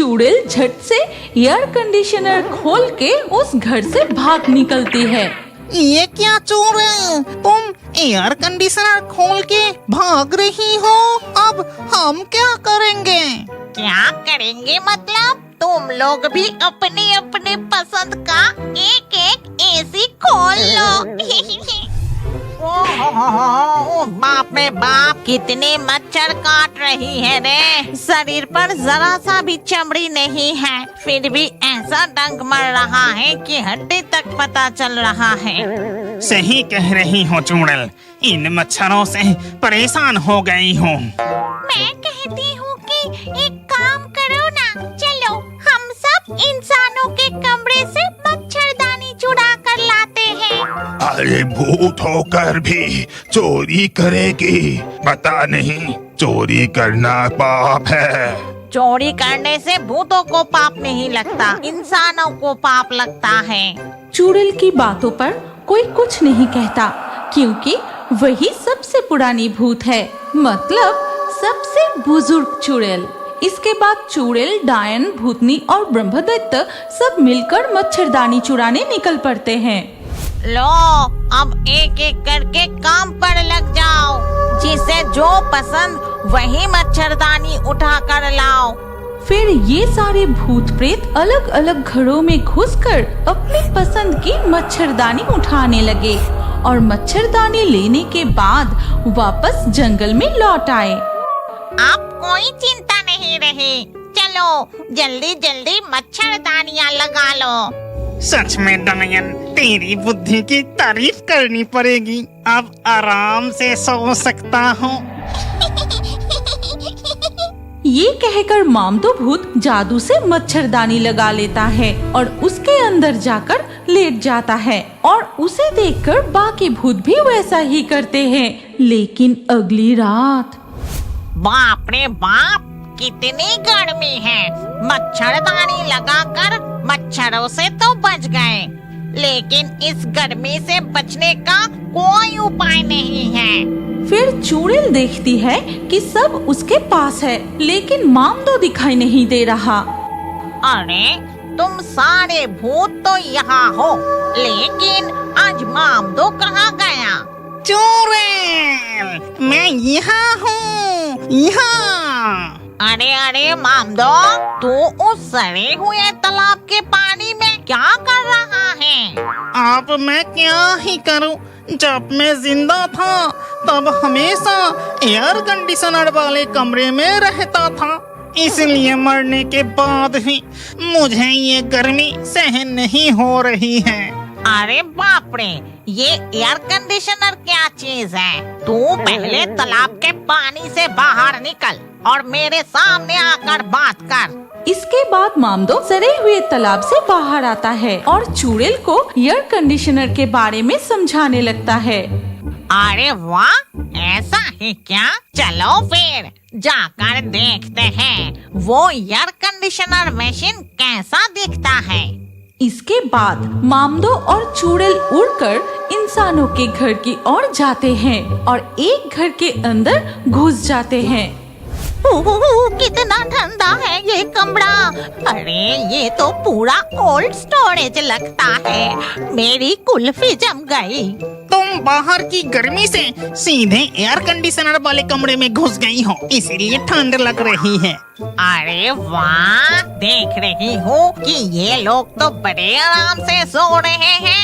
चुड़ैल झट से एयर कंडीशनर खोल के उस घर से भाग निकलती है। ये क्या चोर है, तुम एयर कंडीशनर खोल के भाग रही हो। अब हम क्या करेंगे? क्या करेंगे मतलब? तुम लोग भी अपने अपने पसंद का एक एक एसी खोल लो। ओह बाप रे बाप, कितने मच्छर काट रही है रे। शरीर पर जरा सा भी चमड़ी नहीं है, फिर भी ऐसा डंक मर रहा है कि हड्डी तक पता चल रहा है। सही कह रही हो चुड़ैल, इन मच्छरों से परेशान हो गई हूँ। मैं कहती हूँ कि एक काम करो ना, चलो हम सब इंसानों के कमरे से मच्छरदानी चुरा कर लाते हैं। अरे भूत होकर भी चोरी करेगी? पता नहीं, चोरी करना पाप है। चोरी करने से भूतों को पाप नहीं लगता, इंसानों को पाप लगता है। चुड़ैल की बातों पर कोई कुछ नहीं कहता, क्योंकि वही सबसे पुरानी भूत है, मतलब सबसे बुजुर्ग चुड़ैल। इसके बाद चुड़ैल, डायन, भूतनी और ब्रह्मदत्त सब मिलकर मच्छरदानी चुराने निकल पड़ते हैं। लो, अब एक एक करके काम पर लग जाओ। जिसे जो पसंद वही मच्छरदानी उठा कर लाओ। फिर ये सारे भूत प्रेत अलग अलग घरों में घुसकर अपनी पसंद की मच्छरदानी उठाने लगे और मच्छरदानी लेने के बाद वापस जंगल में लौट आए। अब कोई चिंता नहीं रही, चलो जल्दी जल्दी मच्छरदानियाँ लगा लो। सच में डायन, तेरी बुद्धि की तारीफ करनी पड़ेगी। अब आराम से सो सकता हूँ। ये कहकर मामदो भूत जादू से मच्छरदानी लगा लेता है और उसके अंदर जाकर लेट जाता है और उसे देखकर बाकी भूत भी वैसा ही करते हैं। लेकिन अगली रात, बाप रे बाप, कितनी गर्मी है। मच्छरदानी लगाकर मच्छरों से तो बच गए, लेकिन इस गर्मी से बचने का कोई उपाय नहीं है। फिर चुड़ैल देखती है कि सब उसके पास है, लेकिन मामदो दिखाई नहीं दे रहा। अरे तुम सारे भूत तो यहाँ हो, लेकिन आज मामदो कहाँ गया? चुड़ैल, मैं यहाँ हूँ, यहाँ। अरे अरे मामदो, तू उस सड़े हुए तालाब के पानी में क्या कर रहा है? अब मैं क्या ही करूँ, जब मैं जिंदा था तब हमेशा एयर कंडीशनर वाले कमरे में रहता था, इसलिए मरने के बाद भी मुझे ये गर्मी सहन नहीं हो रही है। अरे बाप रे, ये एयर कंडीशनर क्या चीज है? तू पहले तालाब के पानी से बाहर निकल और मेरे सामने आकर बात कर। इसके बाद मामदो सड़े हुए तालाब से बाहर आता है और चुड़ैल को एयर कंडीशनर के बारे में समझाने लगता है। अरे वाह, ऐसा है क्या? चलो फिर जाकर देखते हैं वो एयर कंडीशनर मशीन कैसा दिखता है। इसके बाद मामदो और चुड़ैल उड़कर इंसानों के घर की ओर जाते हैं और एक घर के अंदर घुस जाते हैं। कितना ठंडा है ये कमरा। अरे ये तो पूरा कोल्ड स्टोरेज लगता है, मेरी कुल्फी जम गई। तुम बाहर की गर्मी से सीधे एयर कंडीशनर वाले कमरे में घुस गई हो, इसीलिए ठंड लग रही है। अरे वाह, देख रही हूँ कि ये लोग तो बड़े आराम से सो रहे हैं।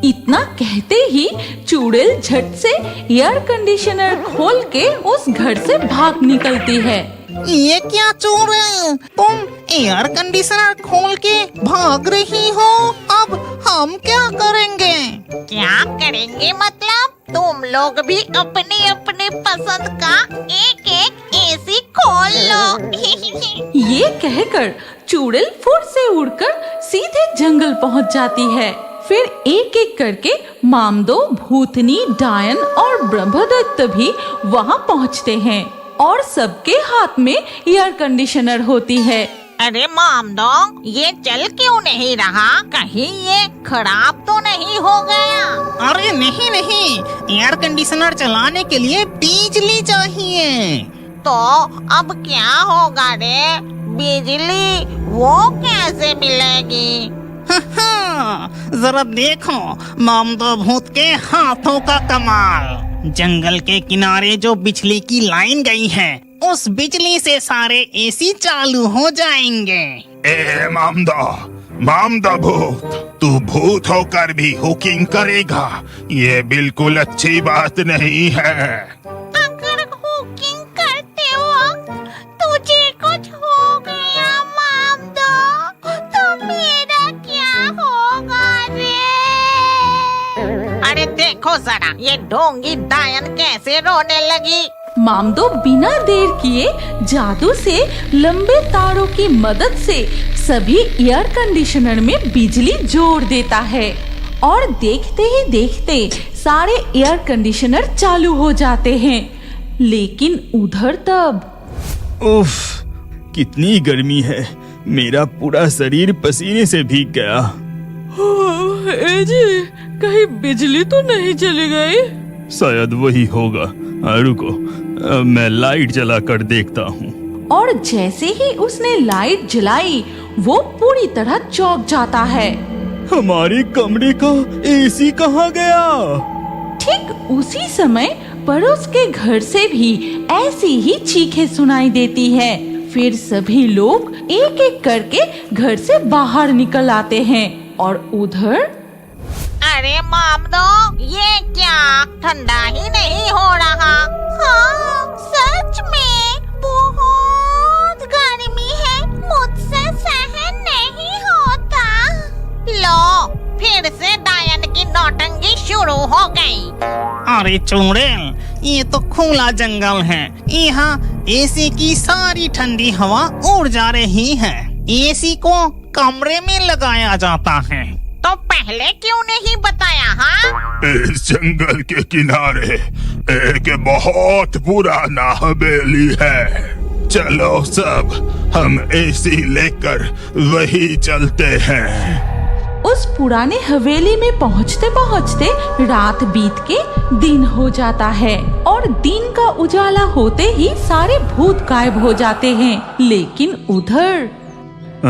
इतना कहते ही चुड़ैल झट से एयर कंडीशनर खोल के उस घर से भाग निकलती है। ये क्या चोर है, तुम एयर कंडीशनर खोल के भाग रही हो। अब हम क्या करेंगे? क्या करेंगे मतलब? तुम लोग भी अपने अपने पसंद का एक एक एसी खोल लो। ये कहकर चुड़ैल फुर से उड़कर सीधे जंगल पहुंच जाती है। फिर एक एक करके मामदो, भूतनी, डायन और ब्रह्मदत्त भी वहां पहुंचते हैं और सबके हाथ में एयर कंडीशनर होती है। अरे मामदो, ये चल क्यों नहीं रहा? कहीं ये खराब तो नहीं हो गया? अरे नहीं नहीं, एयर कंडीशनर चलाने के लिए बिजली चाहिए। तो अब क्या होगा रे? बिजली वो कैसे मिलेगी? जरा देखो मामदो भूत के हाथों का कमाल। जंगल के किनारे जो बिजली की लाइन गई है, उस बिजली से सारे एसी चालू हो जाएंगे। ए मामदा भूत, तू भूत होकर भी हुकिंग करेगा? ये बिल्कुल अच्छी बात नहीं है। अगर हुकिंग करते वक्त तुझे कुछ हो गया मामदो, तो मेरा क्या होगा रे? अरे देखो जरा ये ढोंगी डायन कैसे रोने लगी। मामदो बिना देर किए जादू से लंबे तारों की मदद से सभी एयर कंडीशनर में बिजली जोड़ देता है और देखते ही देखते सारे एयर कंडीशनर चालू हो जाते हैं। लेकिन उधर तब उफ, कितनी गर्मी है, मेरा पूरा शरीर पसीने से भीग गया। जी, कहीं बिजली तो नहीं चली गई? शायद वही होगा। रुको, मैं लाइट जला कर देखता हूँ। और जैसे ही उसने लाइट जलाई वो पूरी तरह चौंक जाता है। हमारे कमरे का एसी कहाँ गया? ठीक उसी समय पड़ोस के घर से भी ऐसी ही चीखें सुनाई देती है। फिर सभी लोग एक एक करके घर से बाहर निकल आते हैं और उधर अरे मामदो, ये क्या ठंडा ही नहीं हो रहा? हाँ, सच में बहुत गर्मी है, मुझसे सहन नहीं होता। लो, फिर से डायन की नौटंकी शुरू हो गई। अरे चुड़ैल, ये तो खुला जंगल है, यहाँ एसी की सारी ठंडी हवा उड़ जा रही है। एसी को कमरे में लगाया जाता है। तो पहले क्यों नहीं बताया? हाँ, इस जंगल के किनारे एक बहुत पुराना हवेली है। चलो सब हम एसी लेकर वही चलते हैं। उस पुराने हवेली में पहुँचते पहुँचते रात बीत के दिन हो जाता है और दिन का उजाला होते ही सारे भूत गायब हो जाते हैं। लेकिन उधर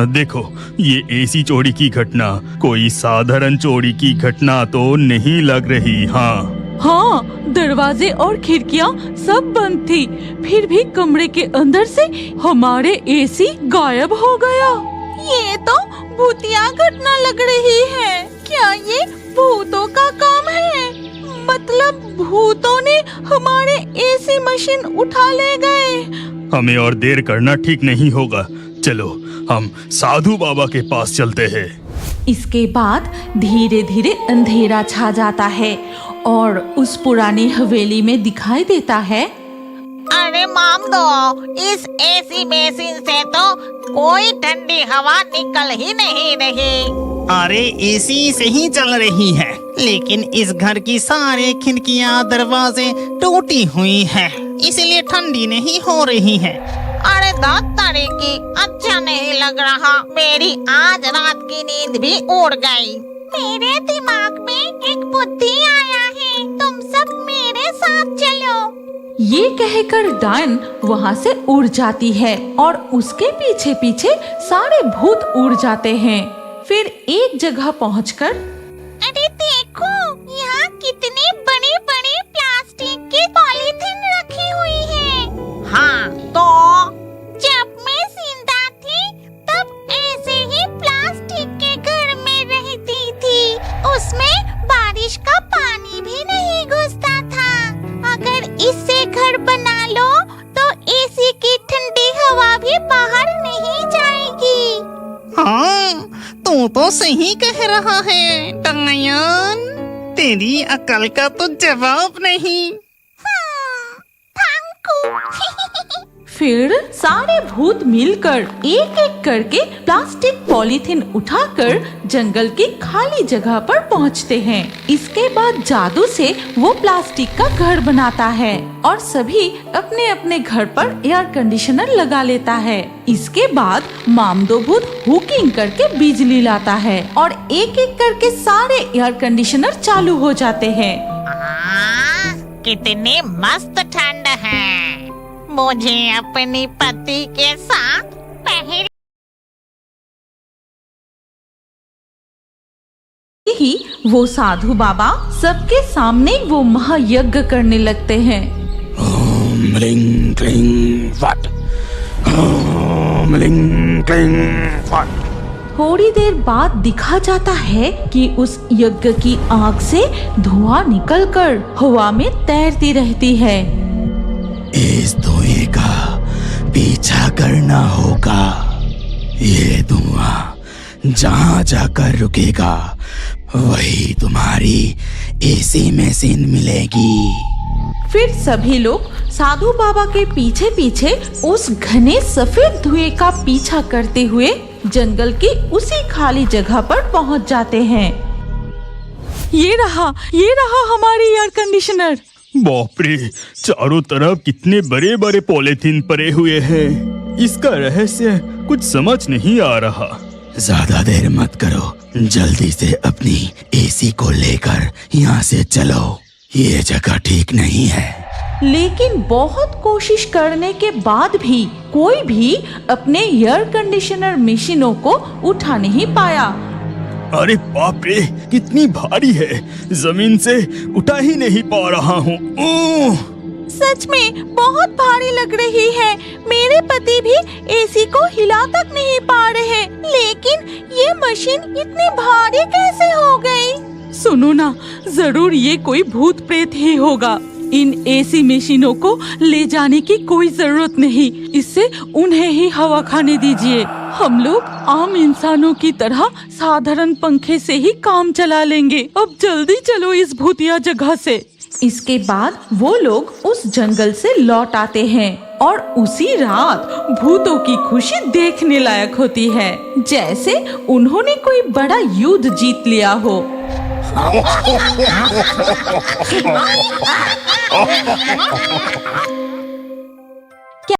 देखो, ये एसी चोरी की घटना कोई साधारण चोरी की घटना तो नहीं लग रही। हाँ, दरवाजे और खिड़कियाँ सब बंद थी, फिर भी कमरे के अंदर से हमारे एसी गायब हो गया। ये तो भूतिया घटना लग रही है। क्या ये भूतों का काम है? मतलब भूतों ने हमारे एसी मशीन उठा ले गए। हमें और देर करना ठीक नहीं होगा। चलो हम साधु बाबा के पास चलते हैं। इसके बाद धीरे धीरे अंधेरा छा जाता है और उस पुरानी हवेली में दिखाई देता है। अरे मामदो, इस एसी मशीन से तो कोई ठंडी हवा निकल ही नहीं रही। अरे एसी से ही चल रही है, लेकिन इस घर की सारे खिड़कियाँ दरवाजे टूटी हुई हैं, इसलिए ठंडी नहीं हो रही है। अरे दांत की अच्छा नहीं लग रहा। मेरी आज रात की नींद भी उड़ गई। मेरे दिमाग में एक बुद्धि आया है, तुम सब मेरे साथ चलो। ये कहकर डायन वहाँ से उड़ जाती है और उसके पीछे पीछे सारे भूत उड़ जाते हैं। फिर एक जगह पहुँचकर अरे देखो, यहाँ कितनी बड़ी बड़ी प्लास्टिक की पॉलीथीन रखी हुई है। हाँ, तो जब मैं जिंदा थी तब ऐसे ही प्लास्टिक के घर में रहती थी। उसमें बारिश का पानी भी नहीं घुसता था। अगर इससे घर बना लो तो एसी की ठंडी हवा भी बाहर नहीं जाएगी। हाँ, तू तो सही कह रहा है डायन, तेरी अकल का तो जवाब नहीं। फिर सारे भूत मिलकर एक एक करके प्लास्टिक पॉलीथीन उठाकर जंगल की खाली जगह पर पहुंचते हैं। इसके बाद जादू से वो प्लास्टिक का घर बनाता है और सभी अपने अपने घर पर एयर कंडीशनर लगा लेता है। इसके बाद मामदो भूत हुकिंग करके बिजली लाता है और एक एक करके सारे एयर कंडीशनर चालू हो जाते हैं। कितनी मस्त ठंड है। मुझे अपनी पति के साथ पहले ही वो साधु बाबा सबके सामने वो महायज्ञ करने लगते हैं। ओम लिंग क्लिंग फट, ओम लिंग क्लिंग फट। थोड़ी देर बाद दिखा जाता है कि उस यज्ञ की आग से धुआं निकलकर हवा में तैरती रहती है। इस धुएं का पीछा करना होगा। ये धुआं जहाँ जाकर रुकेगा वही तुम्हारी एसी मशीन मिलेगी। फिर सभी लोग साधु बाबा के पीछे पीछे उस घने सफेद धुएं का पीछा करते हुए जंगल की उसी खाली जगह पर पहुंच जाते हैं। ये रहा हमारी एयर कंडीशनर। बाप रे, चारों तरफ कितने बड़े बड़े पॉलिथीन पड़े हुए हैं। इसका रहस्य कुछ समझ नहीं आ रहा। ज्यादा देर मत करो, जल्दी से अपनी एसी को लेकर यहाँ से चलो। ये जगह ठीक नहीं है। लेकिन बहुत कोशिश करने के बाद भी कोई भी अपने एयर कंडीशनर मशीनों को उठा नहीं पाया। अरे बाप रे, कितनी भारी है, जमीन से उठा ही नहीं पा रहा हूँ। सच में बहुत भारी लग रही है। मेरे पति भी एसी को हिला तक नहीं पा रहे। लेकिन ये मशीन इतनी भारी कैसे हो गई? सुनो ना, जरूर ये कोई भूत प्रेत ही होगा। इन एसी मशीनों को ले जाने की कोई जरूरत नहीं, इससे उन्हें ही हवा खाने दीजिए। हम लोग आम इंसानों की तरह साधारण पंखे से ही काम चला लेंगे। अब जल्दी चलो इस भूतिया जगह से। इसके बाद वो लोग उस जंगल से लौट आते हैं और उसी रात भूतों की खुशी देखने लायक होती है, जैसे उन्होंने कोई बड़ा युद्ध जीत लिया हो।